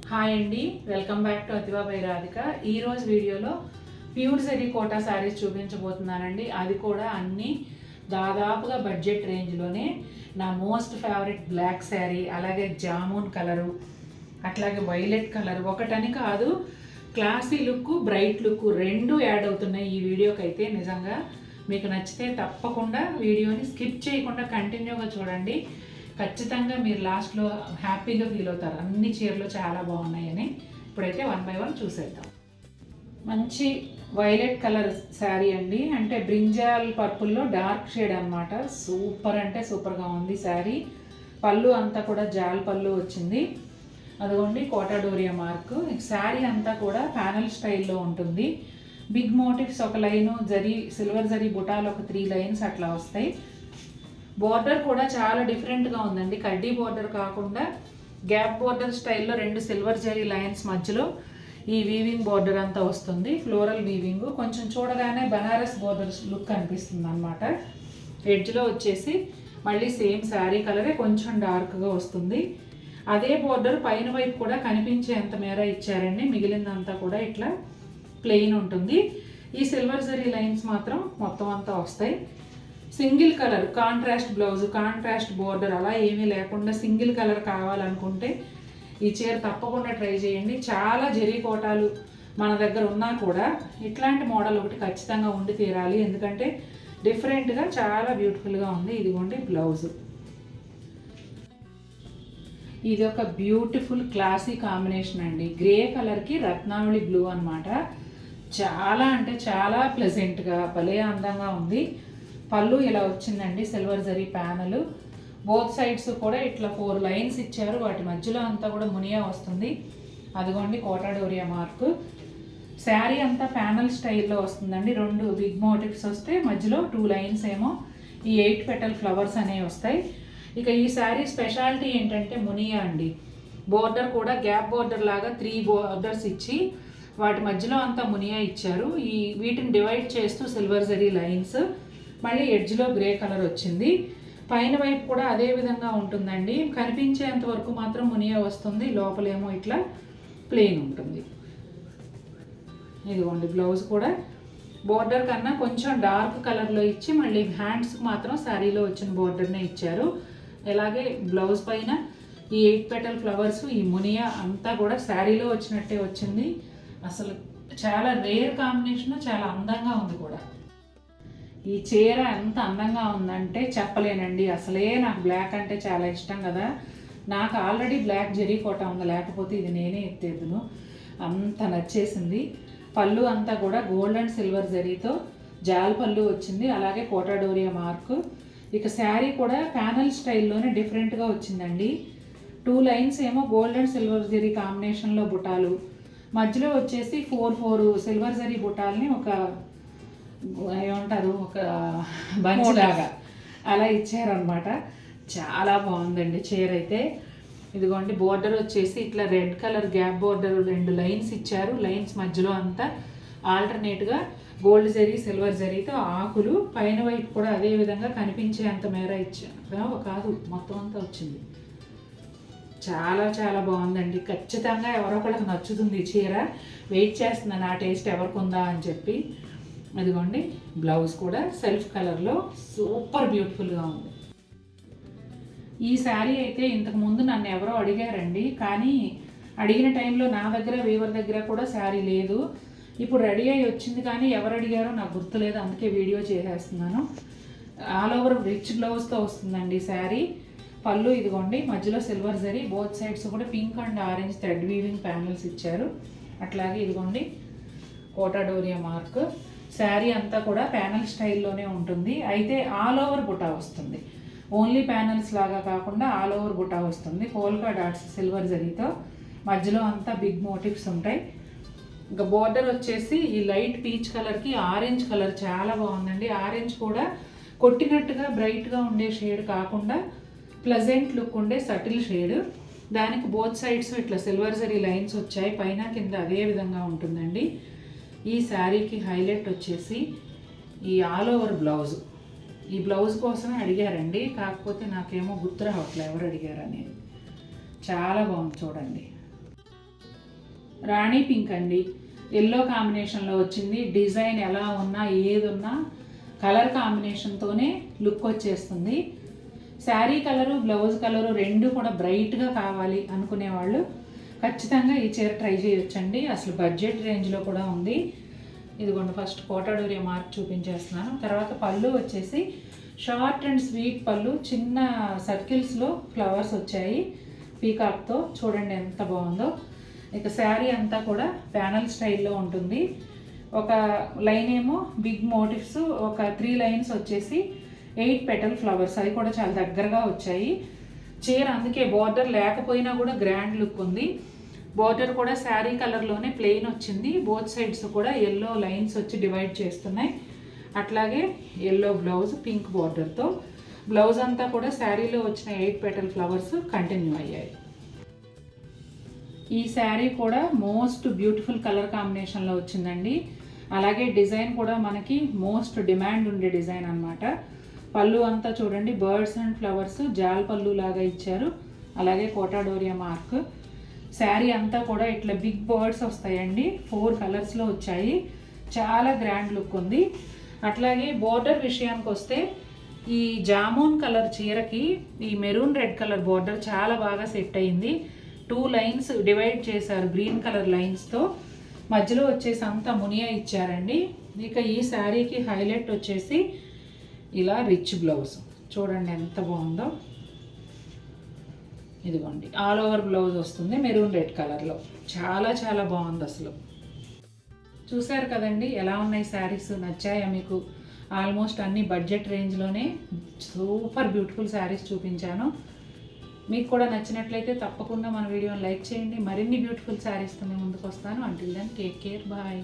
Hi అండి, welcome back to Athiva by Radhika. ఈరోజు వీడియోలో ప్యూర్ జరీ కోటా శారీస్ చూపించబోతున్నానండి. అది కూడా అన్నీ దాదాపుగా బడ్జెట్ రేంజ్లోనే. నా మోస్ట్ ఫేవరెట్ బ్లాక్ శారీ, అలాగే జామున్ కలరు, అట్లాగే వైలెట్ కలర్, ఒకటని కాదు, క్లాసీ లుక్, బ్రైట్ లుక్ రెండు యాడ్ అవుతున్నాయి ఈ వీడియోకి. అయితే నిజంగా మీకు నచ్చితే తప్పకుండా వీడియోని స్కిప్ చేయకుండా కంటిన్యూగా చూడండి. ఖచ్చితంగా మీరు లాస్ట్లో హ్యాపీగా ఫీల్ అవుతారు. అన్ని చీరలు చాలా బాగున్నాయని. ఇప్పుడైతే వన్ బై వన్ చూసేద్దాం. మంచి వైలెట్ కలర్ శారీ అండి, అంటే బ్రింజాల్ పర్పుల్లో డార్క్ షేడ్ అనమాట. సూపర్ అంటే సూపర్గా ఉంది శారీ. పళ్ళు అంతా కూడా జాల్ పళ్ళు వచ్చింది. అదిగోండి కోటా డోరియా మార్క్. శారీ అంతా కూడా ప్యానల్ స్టైల్లో ఉంటుంది. బిగ్ మోటివ్స్ ఒక లైను, జరీ సిల్వర్ జరీ బుటాలు ఒక 3 లైన్స్ అట్లా వస్తాయి. బోర్డర్ కూడా చాలా డిఫరెంట్గా ఉందండి. కడ్డీ బోర్డర్ కాకుండా గ్యాప్ బోర్డర్ స్టైల్లో 2 సిల్వర్ జరీ లైన్స్ మధ్యలో ఈ వీవింగ్ బోర్డర్ అంతా వస్తుంది. ఫ్లోరల్ వీవింగ్ కొంచెం చూడగానే బనారస్ బోర్డర్ లుక్ అనిపిస్తుంది అనమాట. ఎడ్జ్లో వచ్చేసి మళ్ళీ సేమ్ శారీ కలరే కొంచెం డార్క్గా వస్తుంది. అదే బోర్డర్ పైన వైపు కూడా కనిపించేంత మేర ఇచ్చారండి. మిగిలిందంతా కూడా ఇట్లా ప్లెయిన్ ఉంటుంది. ఈ సిల్వర్ జరీ లైన్స్ మాత్రం మొత్తం అంతా వస్తాయి. Single colour contrast blouse, contrast border అలా ఏమీ లేకుండా సింగిల్ కలర్ కావాలనుకుంటే ఈ చీర తప్పకుండా ట్రై చేయండి. చాలా జరీ కోటాలు మన దగ్గర ఉన్నా కూడా ఇట్లాంటి మోడల్ ఒకటి ఖచ్చితంగా ఉండి తీరాలి, ఎందుకంటే డిఫరెంట్గా చాలా బ్యూటిఫుల్గా ఉంది. ఇదిగోండి బ్లౌజ్. ఇది ఒక బ్యూటిఫుల్ క్లాసీ కాంబినేషన్ అండి. గ్రే కలర్కి రత్నావళి బ్లూ అనమాట. చాలా అంటే చాలా ప్లెజెంట్గా భలే అందంగా ఉంది. పళ్ళు ఇలా వచ్చిందండి, silver zari panel. Both sides కూడా ఇట్లా 4 లైన్స్ ఇచ్చారు. వాటి మధ్యలో అంతా కూడా మునియా వస్తుంది. అదిగోండి కోటా డోరియా మార్క్. శారీ అంతా ప్యానల్ స్టైల్లో వస్తుందండి. 2 బిగ్ మోటివ్స్ వస్తే మధ్యలో 2 లైన్స్ ఏమో ఈ 8 పెటల్ ఫ్లవర్స్ అనేవి వస్తాయి. ఇక ఈ శారీ స్పెషాలిటీ ఏంటంటే మునియా అండి. బోర్డర్ కూడా గ్యాప్ బోర్డర్ లాగా 3 బోర్డర్స్ ఇచ్చి వాటి మధ్యలో అంతా మునియా ఇచ్చారు. వీటిని డివైడ్ చేస్తూ సిల్వర్ జరీ లైన్స్, మళ్ళీ ఎడ్జ్లో గ్రే కలర్ వచ్చింది. పైన వైపు కూడా అదే విధంగా ఉంటుందండి. కనిపించేంత వరకు మాత్రం మునియా వస్తుంది, లోపలేమో ఇట్లా ప్లెయిన్ ఉంటుంది. ఇదిగోండి బ్లౌజ్ కూడా బోర్డర్ కన్నా కొంచెం డార్క్ కలర్లో ఇచ్చి మళ్ళీ హ్యాండ్స్కి మాత్రం శారీలో వచ్చిన బోర్డర్నే ఇచ్చారు. అలాగే బ్లౌజ్ పైన ఈ 8 పెటల్ ఫ్లవర్స్, ఈ మునియా అంతా కూడా శారీలో వచ్చినట్టే వచ్చింది. అసలు చాలా రేర్ కాంబినేషన్, చాలా అందంగా ఉంది కూడా. ఈ చీర ఎంత అందంగా ఉందంటే చెప్పలేనండి. అసలే నాకు బ్లాక్ అంటే చాలా ఇష్టం కదా. నాకు ఆల్రెడీ బ్లాక్ జరీ కోటా ఉంది, లేకపోతే ఇది నేనే ఎత్తేదును, అంత నచ్చేసింది. పళ్ళు అంతా కూడా గోల్డ్ అండ్ సిల్వర్ జరీతో జాల్ పళ్ళు వచ్చింది, అలాగే కోటా డోరియా మార్క్. ఇక శారీ కూడా ప్యానల్ స్టైల్లోనే డిఫరెంట్గా వచ్చిందండి. 2 లైన్స్ ఏమో గోల్డ్ అండ్ సిల్వర్ జరీ కాంబినేషన్లో బుటాలు, మధ్యలో వచ్చేసి 4 సిల్వర్ జరీ బుటాల్ని ఒక ఏమంటారు, ఒక బంచ్ లాగా అలా ఇచ్చారనమాట. చాలా బాగుందండి చీర అయితే. ఇదిగోండి బోర్డర్ వచ్చేసి ఇట్లా red colour gap border 2 lines ఇచ్చారు. లైన్స్ మధ్యలో అంతా ఆల్టర్నేట్గా గోల్డ్ జరీ సిల్వర్ జరీతో ఆకులు, పైన వైపు కూడా అదే విధంగా కనిపించేంత మేర ఇచ్చారు. కాదు, మొత్తం అంతా వచ్చింది. చాలా చాలా బాగుందండి. ఖచ్చితంగా ఎవరొకళ్ళకి నచ్చుతుంది ఈ చీర. వెయిట్ చేస్తున్నాను నా టేస్ట్ ఎవరికి ఉందా అని చెప్పి. అదిగోండి బ్లౌజ్ కూడా సెల్ఫ్ కలర్లో సూపర్ బ్యూటిఫుల్గా ఉంది. ఈ శారీ అయితే ఇంతకుముందు నన్ను ఎవరో అడిగారండి, కానీ అడిగిన టైంలో నా దగ్గర వీవర్ దగ్గర కూడా శారీ లేదు. ఇప్పుడు రెడీ అయ్యి వచ్చింది, కానీ ఎవరు అడిగారో నాకు గుర్తులేదు, అందుకే వీడియో చేసేస్తున్నాను. ఆల్ ఓవర్ రిచ్ బ్లౌజ్తో వస్తుందండి శారీ. పళ్ళు ఇదిగోండి మధ్యలో సిల్వర్ జరీ, బోత్ సైడ్స్ కూడా pink and orange thread weaving panels ఇచ్చారు. అట్లాగే ఇదిగోండి కోటా డోరియా మార్క్. శారీ అంతా కూడా ప్యానల్ స్టైల్లోనే ఉంటుంది, అయితే ఆల్ ఓవర్ బుటా వస్తుంది. ఓన్లీ ప్యానల్స్ లాగా కాకుండా ఆల్ ఓవర్ బుటా వస్తుంది. పోల్కా డాట్స్ సిల్వర్ జరీతో, మధ్యలో అంతా బిగ్ మోటివ్స్ ఉంటాయి. ఇంకా బోర్డర్ వచ్చేసి ఈ లైట్ పీచ్ కలర్కి ఆరెంజ్ కలర్ చాలా బాగుందండి. ఆరెంజ్ కూడా కొట్టినట్టుగా బ్రైట్గా ఉండే షేడ్ కాకుండా ప్లెజెంట్ లుక్ ఉండే సటిల్ షేడ్. దానికి బోత్ సైడ్స్ ఇట్లా సిల్వర్ జరీ లైన్స్ వచ్చాయి, పైన కింద అదే విధంగా ఉంటుందండి. ఈ శారీకి హైలైట్ వచ్చేసి ఈ ఆల్ ఓవర్ బ్లౌజ్. ఈ బ్లౌజ్ కోసమే అడిగారండి, కాకపోతే నాకేమో గుర్తు రావట్లేదు ఎవరు అడిగారని. చాలా బాగుంది చూడండి. రాణి పింక్ అండి, ఎల్లో కాంబినేషన్లో వచ్చింది. డిజైన్ ఎలా ఉన్నా ఏది ఉన్నా కలర్ కాంబినేషన్తోనే లుక్ వచ్చేస్తుంది. శారీ కలరు బ్లౌజ్ కలరు రెండు కూడా బ్రైట్గా కావాలి అనుకునేవాళ్ళు ఖచ్చితంగా ఈ చీర ట్రై చేయొచ్చండి. అసలు బడ్జెట్ రేంజ్లో కూడా ఉంది. ఇదిగోండి ఫస్ట్ కోటాడోరియా మార్క్ చూపించేస్తున్నాను. తర్వాత పళ్ళు వచ్చేసి షార్ట్ అండ్ స్వీట్ పళ్ళు, చిన్న సర్కిల్స్లో ఫ్లవర్స్ వచ్చాయి పీకాక్తో. చూడండి ఎంత బాగుందో. ఇక శారీ అంతా కూడా ప్యానల్ స్టైల్లో ఉంటుంది. ఒక లైన్ ఏమో బిగ్ మోటివ్స్, ఒక 3 లైన్స్ వచ్చేసి 8 పెటల్ ఫ్లవర్స్, అవి కూడా చాలా దగ్గరగా వచ్చాయి. చీర అందుకే బార్డర్ లేకపోయినా కూడా గ్రాండ్ లుక్ ఉంది. బార్డర్ కూడా శారీ కలర్లోనే ప్లెయిన్ వచ్చింది. బోత్ సైడ్స్ కూడా ఎల్లో లైన్స్ వచ్చి డివైడ్ చేస్తున్నాయి. అట్లాగే ఎల్లో బ్లౌజ్ పింక్ బార్డర్తో. బ్లౌజ్ అంతా కూడా శారీలో వచ్చిన 8 పెటల్ ఫ్లవర్స్ కంటిన్యూ అయ్యాయి. ఈ శారీ కూడా మోస్ట్ బ్యూటిఫుల్ కలర్ కాంబినేషన్లో వచ్చిందండి. అలాగే డిజైన్ కూడా మనకి మోస్ట్ డిమాండ్ ఉండే డిజైన్ అనమాట. పళ్ళు అంతా చూడండి బర్డ్స్ అండ్ ఫ్లవర్స్ జాల్ పళ్ళు లాగా ఇచ్చారు. అలాగే కోటాడోరియా మార్క్. శారీ అంతా కూడా ఇట్లా బిగ్ బర్డ్స్ వస్తాయండి. 4 కలర్స్లో వచ్చాయి. చాలా గ్రాండ్ లుక్ ఉంది. అట్లాగే బోర్డర్ విషయానికి వస్తే ఈ జామూన్ కలర్ చీరకి ఈ మెరూన్ రెడ్ కలర్ బోర్డర్ చాలా బాగా సెట్ అయింది. 2 లైన్స్ డివైడ్ చేశారు గ్రీన్ కలర్ లైన్స్తో. మధ్యలో వచ్చేసి అంతా మునియా ఇచ్చారండి. ఇక ఈ శారీకి హైలైట్ వచ్చేసి ఇలా రిచ్ బ్లౌజ్ చూడండి ఎంత బాగుందో. ఇదిగోండి ఆల్ ఓవర్ బ్లౌజ్ వస్తుంది మెరూన్ రెడ్ కలర్లో. చాలా చాలా బాగుంది అసలు. చూసారు కదండి ఎలా ఉన్నాయి శారీస్, నచ్చాయా మీకు? ఆల్మోస్ట్ అన్ని బడ్జెట్ రేంజ్లోనే సూపర్ బ్యూటిఫుల్ శారీస్ చూపించాను. మీకు కూడా నచ్చినట్లయితే తప్పకుండా మన వీడియోని లైక్ చేయండి. మరిన్ని బ్యూటిఫుల్ శారీస్తో మేము ముందుకు వస్తాను. Until then take care, bye.